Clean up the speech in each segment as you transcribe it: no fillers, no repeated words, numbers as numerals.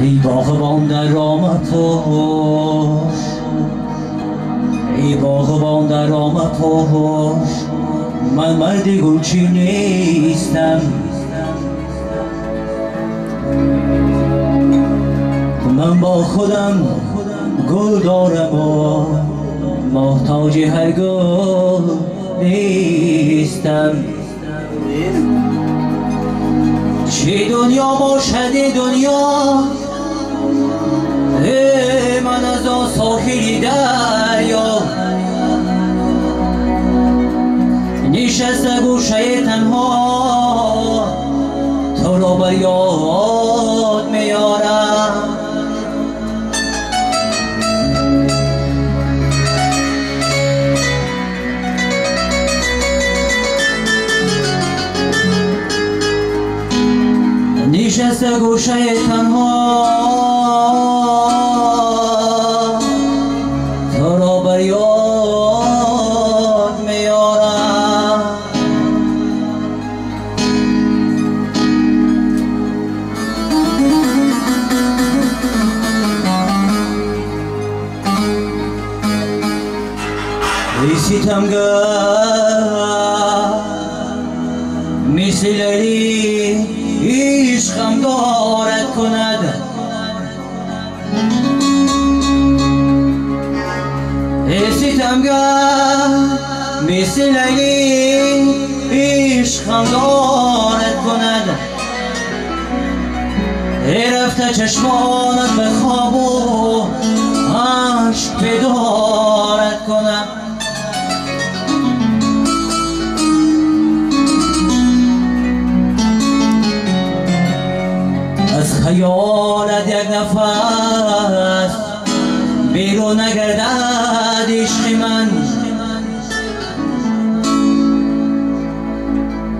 ای باغبان در آمد پشت، ای باغبان در آمد پشت، من مرد گلچین نیستم. من با خودم گل دارم و محتاج هر گل نیستم. چه دنیا باشد دنیا، من از آن ساحل دریا نشسته گوشه تنها تو را بر یاد میارم. نشسته گوشه تنها تو را بر یاد میارم. ای ستمگر مثل لیلی عشقم دارد کند، ای ستمگر مثل لیلی عشقم دارد کند. ای رفته چشمانت به خواب و عشق بیدارت کند. از خیالت یک نفس بیرون نگردد عشق من،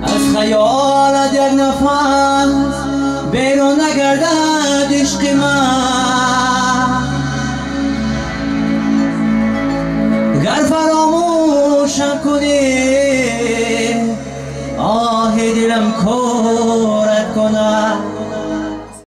از خیالت یک نفس بیرون نگردد عشق من. گر فراموشم کنی آه دلم کو